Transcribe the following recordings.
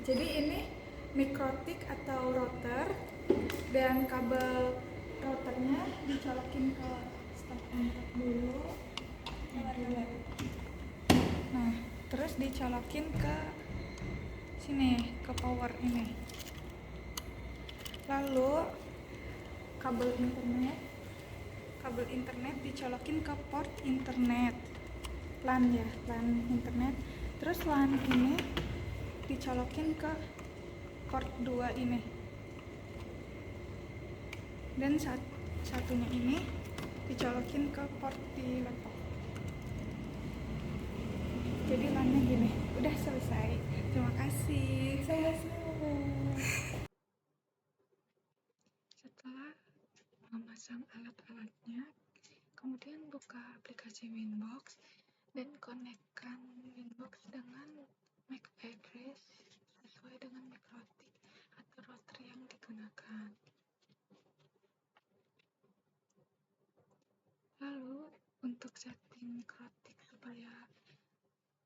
Jadi ini mikrotik atau router, dan kabel routernya dicolokin ke stop kontak dulu. Nah, terus dicolokin ke sini, ke power ini. Lalu kabel internet dicolokin ke port internet, LAN ya, LAN internet. Terus LAN ini dicolokin ke port 2 ini, dan satunya ini dicolokin ke port di laptop. Jadi LAN-nya gini. Udah selesai. Terima kasih. Sama-sama. Setelah memasang alat-alatnya, kemudian buka aplikasi Winbox dan konekkan Winbox dengan MAC address sesuai dengan mikrotik atau router yang digunakan. Lalu, untuk setting mikrotik supaya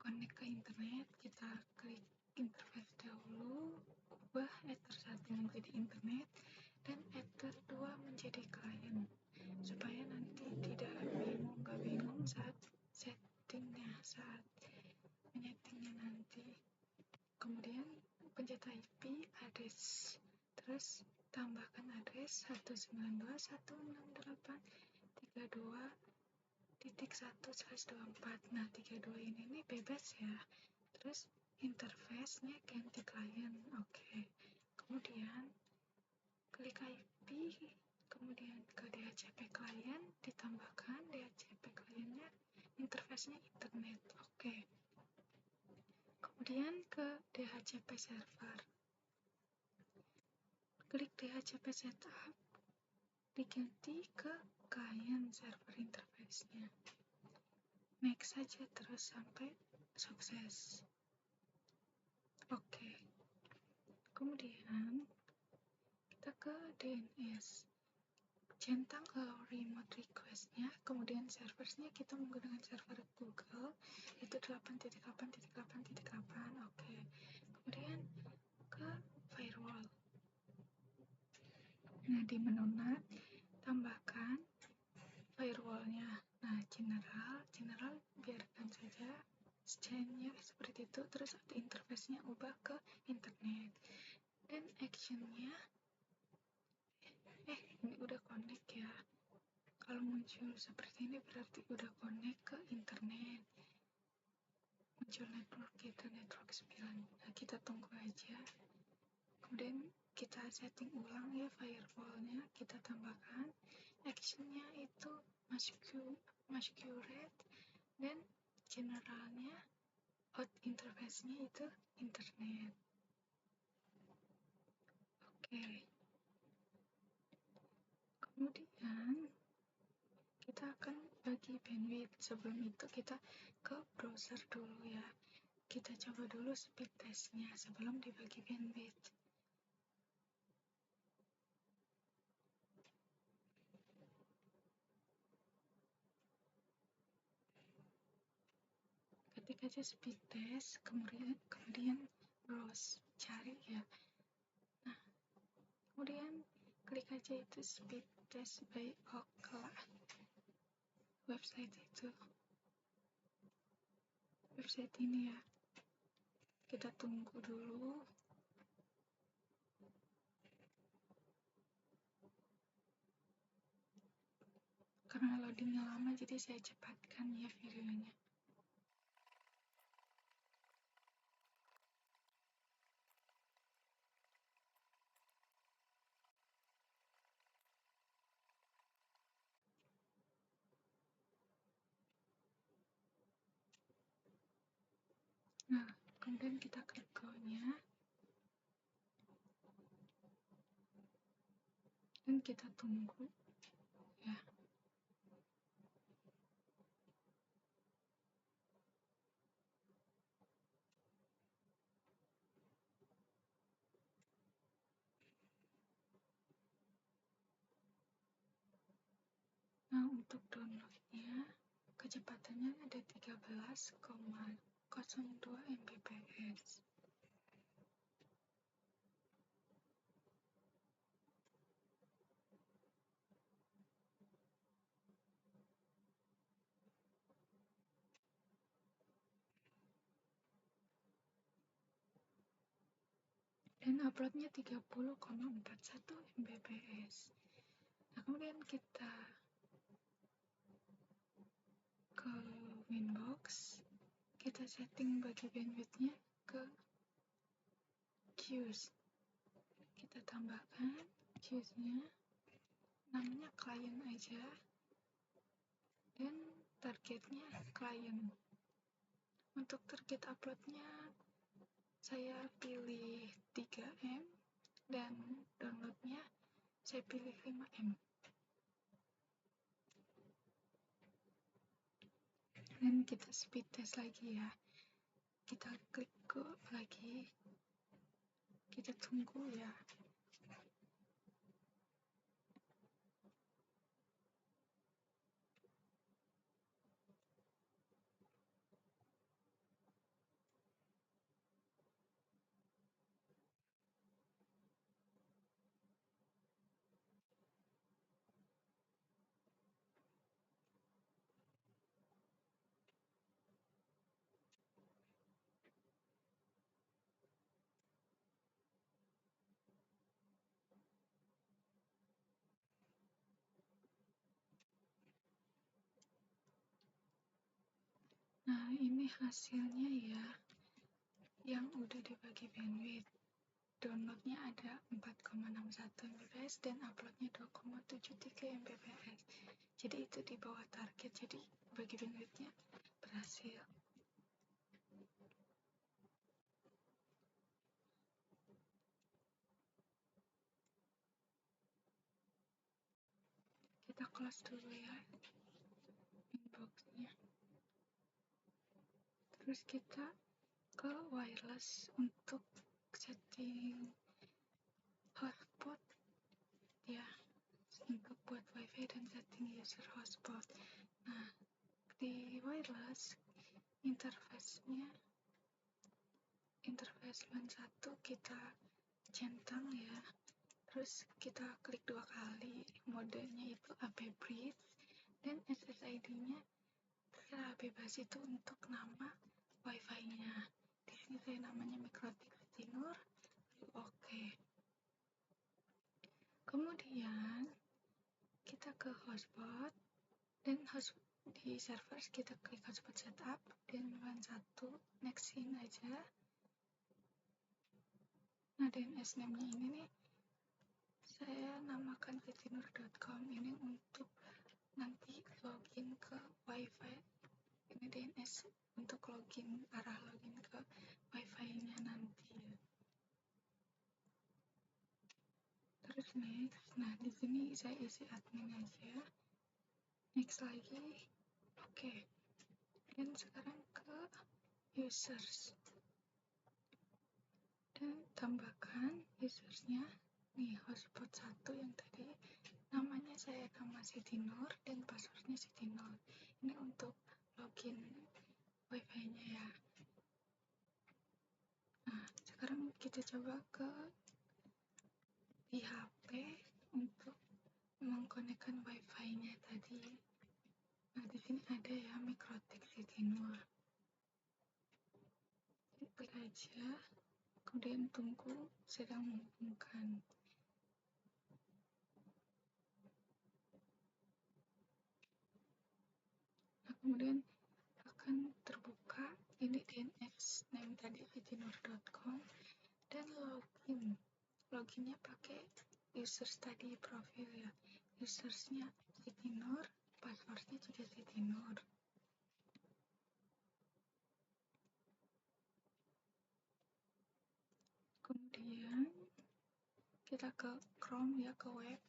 connect ke internet, kita klik interface dahulu, ubah ether 1 menjadi internet, dan ether 2 menjadi client, supaya nanti tidak bingung saat settingnya, saat menyetingnya nanti. Kemudian pencet IP address, terus tambahkan address 192.132.1/24. Nah, 32 ini bebas ya. Terus interface-nya ganti client. Oke. Kemudian klik IP, kemudian ke DHCP client, ditambahkan DHCP client-nya, interface-nya internet. Oke. Kemudian ke DHCP server. Klik DHCP setup, diganti ke client server interface-nya. Next saja terus sampai sukses. Oke. Kemudian kita ke DNS. Centang allow remote request-nya, kemudian servernya kita menggunakan server Google, yaitu 8.8.8.8. Oke. Kemudian ke firewall. Nah, di menu NAT tambahkan firewall-nya. Nah, general biarkan saja scan-nya seperti itu, terus interface-nya ubah ke internet. Dan action-nya ini udah connect ya. Kalau muncul seperti ini berarti udah connect ke internet. Muncul network kita, network 9. Nah, kita tunggu aja. Kemudian kita setting ulang ya firewall-nya, kita tambahkan action-nya itu masquerade, dan generalnya out interface-nya itu internet. Oke. Kemudian kita akan bagi bandwidth. Sebelum itu kita ke browser dulu ya. Kita coba dulu speed test-nya sebelum dibagi bandwidth. Ketik aja speed test, kemudian browse, cari ya. Nah, kemudian klik aja itu speed test by Ookla. Website itu. Website ini ya. Kita tunggu dulu. Karena loadingnya lama, jadi saya cepatkan ya videonya. Nah, kemudian kita klik go-nya. Dan kita tunggu ya. Nah, untuk downloadnya kecepatannya ada 13,02 Mbps. dan uploadnya 30,41 Mbps. Nah, kemudian kita ke Winbox, kita setting bagi bandwidthnya ke queues. Kita tambahkan queues-nya, namanya client aja, dan targetnya client. Untuk target uploadnya saya pilih 3M dan downloadnya saya pilih 5M. Dan kita speed test lagi ya. Kita klik go lagi. Kita tunggu ya. Nah, ini hasilnya ya, yang udah dibagi bandwidth. Downloadnya ada 4,61 Mbps dan uploadnya 2,73 Mbps. Jadi itu di bawah target, jadi bagi bandwidthnya berhasil. Kita close dulu ya inbox-nya. Terus kita ke wireless untuk setting hotspot ya, untuk buat wifi dan setting user hotspot. Nah, di wireless interface LAN 1 kita centang ya, terus kita klik 2 kali, modenya itu AP Bridge, dan SSID-nya terserah bebas, itu untuk nama wifi-nya. Di sini saya namanya Mikrotik Tinur. Oke. Kemudian kita ke hotspot, dan di server kita klik hotspot setup dan LAN 1 nextin aja. Nah, DNS name-nya ini nih saya namakan titinur.com, ini untuk nanti login ke wifi. Ini DNS untuk login, arah login ke wifi-nya nanti ya. Terus next, nah di sini saya isi admin aja. Next lagi, oke. Dan sekarang ke users. Dan tambahkan usersnya nih, hotspot 1 yang tadi namanya saya nama Siti Nur dan passwordnya Siti Nur. Ini untuk login wifi-nya ya. Nah, sekarang kita coba ke di HP untuk mengkonekkan wifi-nya tadi. Nah, di sini ada ya Mikrotik Siti Nur. Klik aja, kemudian tunggu sedang menghubungkan. Nah, kemudian akan terbuka ini DNS name tadi titinur.com dan loginnya pakai users tadi, profil ya, usersnya Titinur, passwordnya juga Titinur. Kemudian kita ke Chrome ya, ke web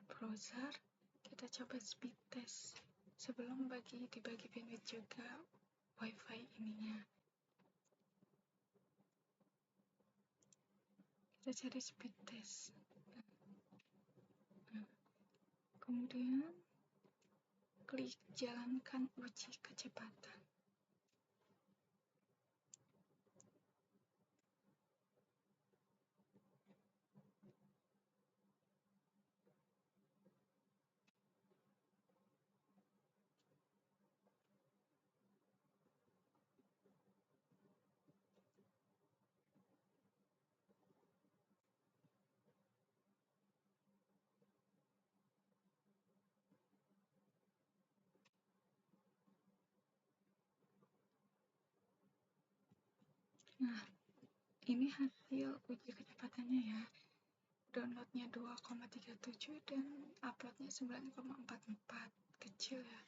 browser, kita coba speed test sebelum dibagi bandwidth juga wifi ininya. Kita cari speed test. Nah, kemudian klik jalankan uji kecepatan. Nah, ini hasil uji kecepatannya ya. Downloadnya 2,37 dan uploadnya 9,44, kecil ya.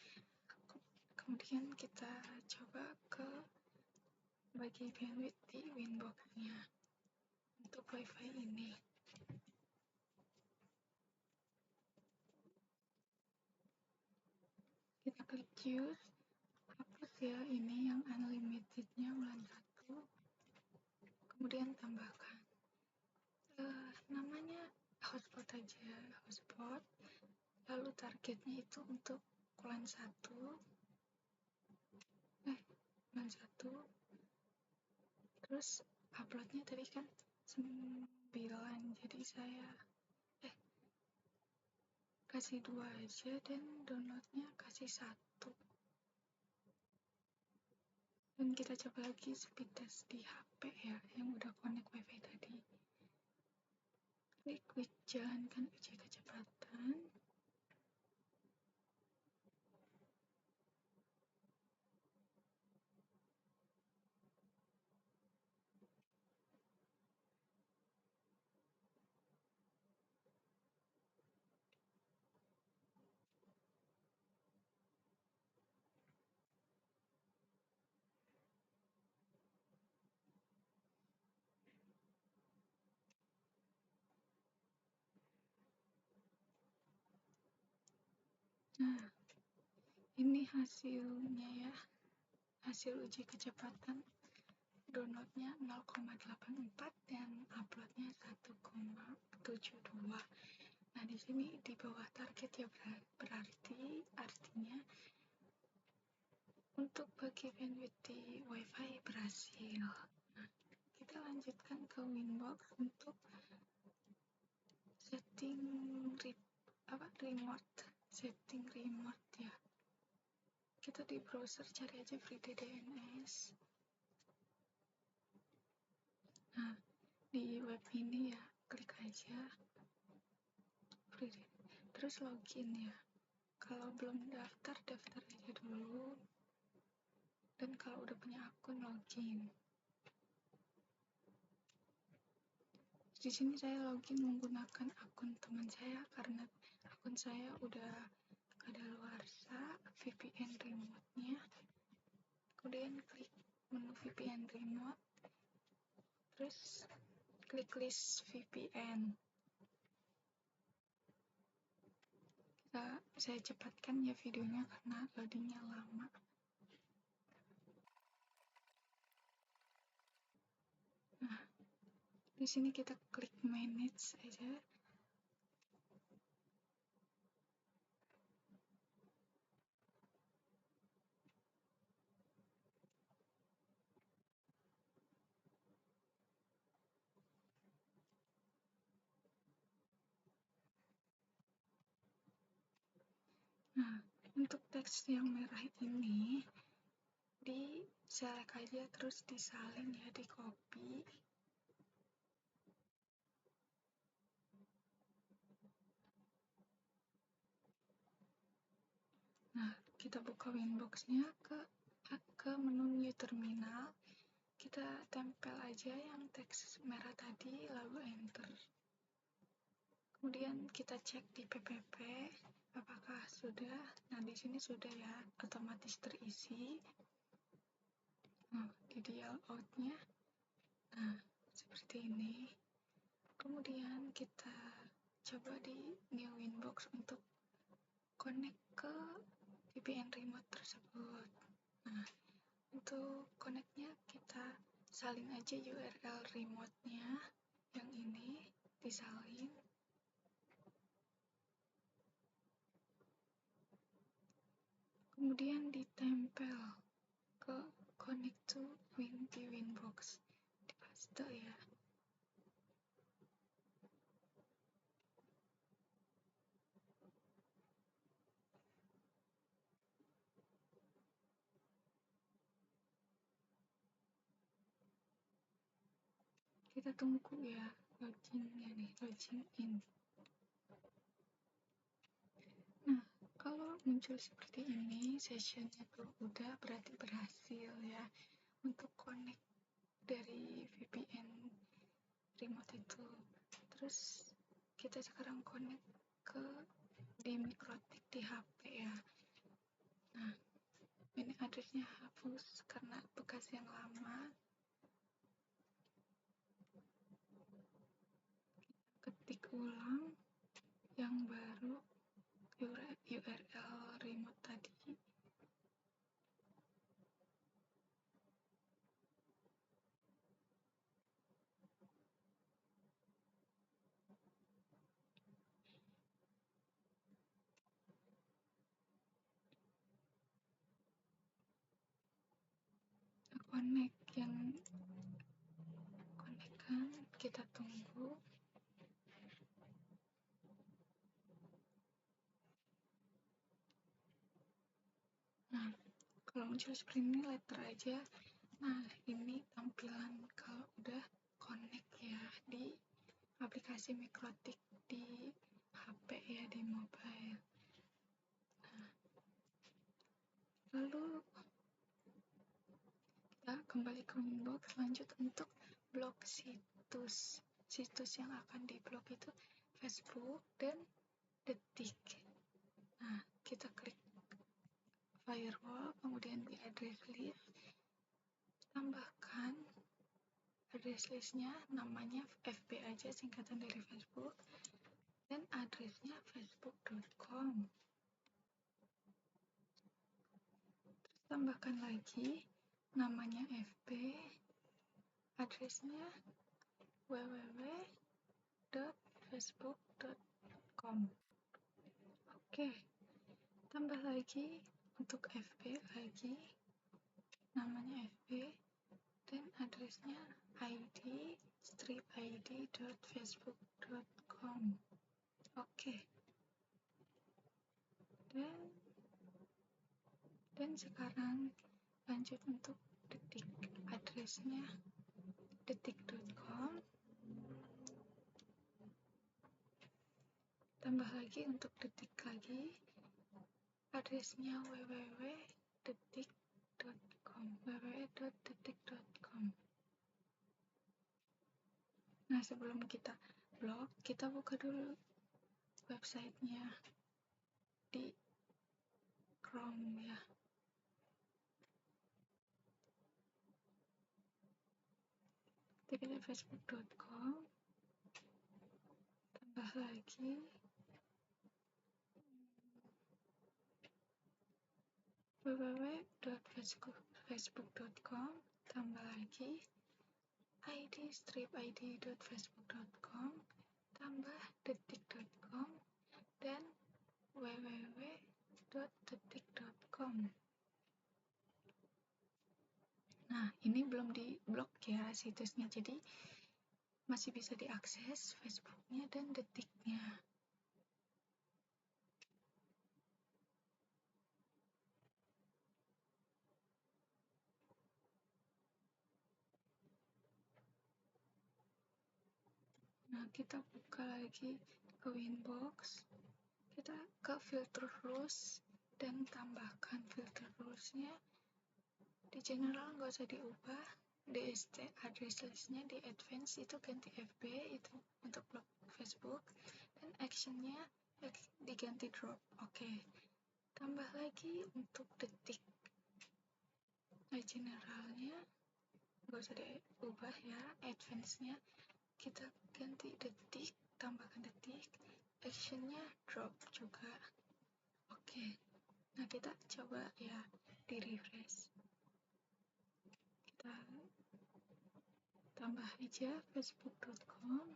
Kemudian kita coba ke bagi bandwidth di Winbox-nya untuk wifi ini. Kita klik use, hapus ya ini yang unlimitednya bulan 1, kemudian tambahkan namanya hotspot aja, hotspot, lalu targetnya itu untuk bulan 1, terus uploadnya tadi kan 9, jadi saya kasih 2 aja dan downloadnya kasih 1. Dan kita coba lagi speed test di HP ya yang udah connect wifi tadi. Klik jalankan uji kecepatan. Nah, ini hasilnya ya, hasil uji kecepatan. Downloadnya 0,84 dan uploadnya 1,72. Nah, di sini di bawah target ya, artinya untuk bagi bandwidth di wifi berhasil. Nah, kita lanjutkan ke Winbox untuk setting remote ya. Kita di browser cari aja FreeDNS. Nah, di web ini ya klik aja terus login ya. Kalau belum daftar aja dulu, dan kalau udah punya akun login. Di sini saya login menggunakan akun teman saya karena akun saya udah kadaluarsa VPN remote-nya. Kemudian klik menu VPN remote, terus klik list VPN. Saya cepatkan ya videonya karena loadingnya lama. Nah, di sini kita klik manage aja. Nah, untuk teks yang merah ini di select aja terus disalin ya, di copy. Nah, kita buka Winbox-nya ke menu new terminal. Kita tempel aja yang teks merah tadi lalu enter. Kemudian kita cek di PPP apakah sudah. Nah, di sini sudah ya, otomatis terisi. Nah, di dial out-nya nah seperti ini. Kemudian kita coba di new Winbox untuk connect ke VPN remote tersebut. Nah, untuk connect-nya kita salin aja URL remote-nya yang ini, disalin. Kemudian ditempel ke connect to di Winbox, dipaste ya. Kita tunggu ya login-nya nih, login in. Nah, kalau muncul seperti ini, sessionnya tuh udah berarti berhasil ya untuk connect dari VPN remote itu. Terus kita sekarang connect di Mikrotik di HP ya. Nah, ini address-nya hapus karena bekas yang lama. Ketik ulang yang baru URL remote tadi. Connect yang connect kan, kita tunggu. Nah, kalau muncul seperti ini letter aja. Nah, ini tampilan kalau udah connect ya di aplikasi Mikrotik di HP ya, di mobile. Nah, lalu kita kembali ke Winbox, lanjut untuk blok situs. Situs yang akan diblok itu Facebook dan Detik. Nah, kita klik firewall, kemudian di address list, tambahkan address listnya, namanya FB aja, singkatan dari Facebook, dan addressnya facebook.com. Terus tambahkan lagi namanya FB, addressnya www.facebook.com. Oke, tambah lagi untuk FB lagi, namanya FB, dan addressnya id-id.facebook.com. Oke, dan sekarang lanjut untuk Detik, addressnya detik.com. Tambah lagi untuk Detik lagi, addressnya www.detik.com. Nah, sebelum kita blok, kita buka dulu websitenya di Chrome ya. Ketik facebook.com, tambah lagi www.facebook.com, tambah lagi id-id.facebook.com, tambah detik.com, dan www.detik.com. Nah, ini belum di blok ya situsnya, jadi masih bisa diakses Facebooknya dan Detiknya. Nah, kita buka lagi ke Winbox, kita ke filter rules dan tambahkan filter rulesnya. Di general nggak usah diubah, DST address listnya di advance itu ganti FB itu untuk blok Facebook, dan actionnya diganti drop. Oke, tambah lagi untuk Detik. Nah, generalnya nggak usah diubah ya, advance-nya kita ganti Detik, tambahkan Detik, actionnya drop juga. Oke, nah kita coba ya di refresh, kita tambah aja facebook.com,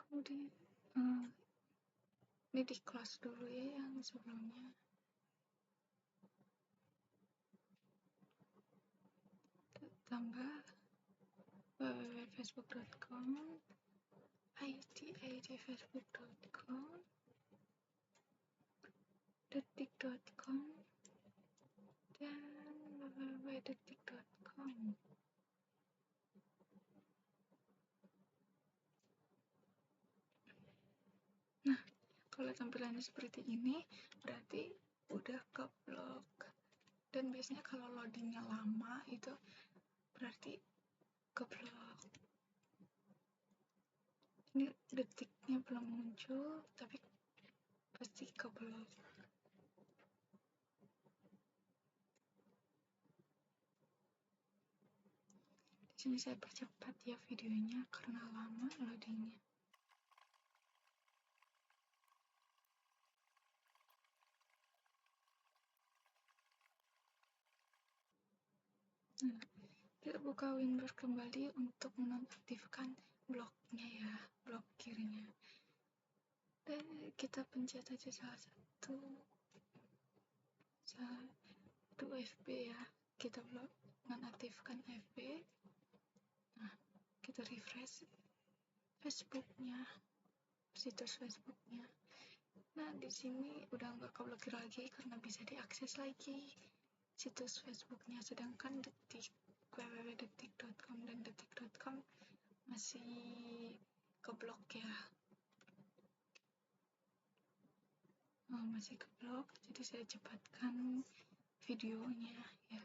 kemudian ini di close dulu ya yang sebelumnya. Tambah www.facebook.com, id-facebook.com, detik.com, dan www.detik.com. Nah, kalau tampilannya seperti ini berarti udah keblok dan biasanya kalau loadingnya lama itu berarti keblok. Ini detiknya belum muncul tapi pasti keblok. Di sini saya percepat ya videonya karena lama loadingnya. Nah, kita buka Windows kembali untuk menonaktifkan bloknya ya, blokirnya. Dan kita pencet aja salah satu FB ya. Kita nonaktifkan FB. Nah, kita refresh Facebooknya, situs Facebooknya. Nah, di sini udah nggak keblokir lagi karena bisa diakses lagi situs Facebooknya, sedangkan www.detik.com dan detik.com masih keblok ya. Masih keblok, jadi saya cepatkan videonya ya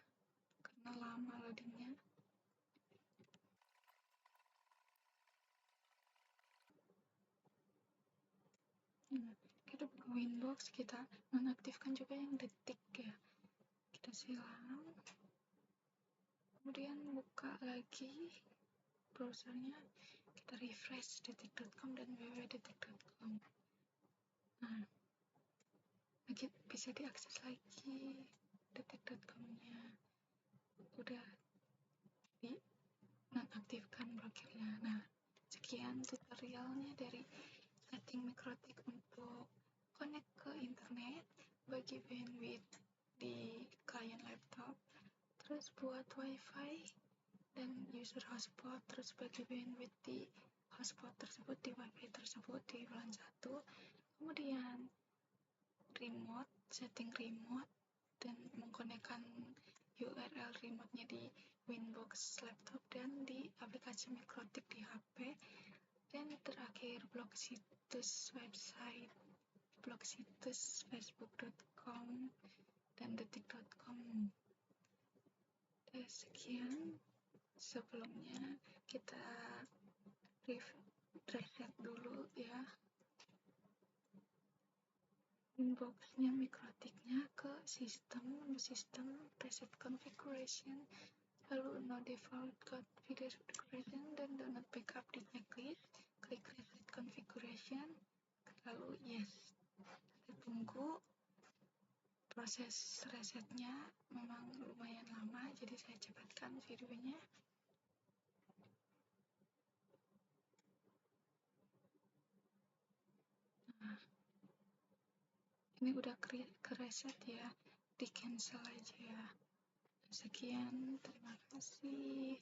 karena lama loadingnya. Kita buka Winbox, kita nonaktifkan juga yang detik ya. Kita silang, kemudian buka lagi browsernya, kita refresh detik.com dan www.detik.com. Nah, bisa diakses lagi detik.com-nya. Udah di nonaktifkan blokirnya. Nah, sekian tutorialnya dari setting Mikrotik untuk connect ke internet, bagi bandwidth di klien laptop, terus buat wifi dan user hotspot, terus bagi bandwidth di hotspot tersebut, di wifi tersebut di bulan 1, kemudian remote, setting remote dan mengkonekkan URL remote-nya di Winbox laptop dan di aplikasi Mikrotik di HP. Dan terakhir blok situs website, blok situs facebook.com dan detik.com. Sekian, sebelumnya kita reset dulu ya inboxnya Mikrotiknya ke sistem preset configuration, lalu no default configuration dan do not backup di checklist, klik reset configuration, lalu yes. Kita tunggu. Proses resetnya memang lumayan lama, jadi saya cepatkan videonya. Nah, ini udah ke reset ya, di cancel aja ya. Sekian, terima kasih.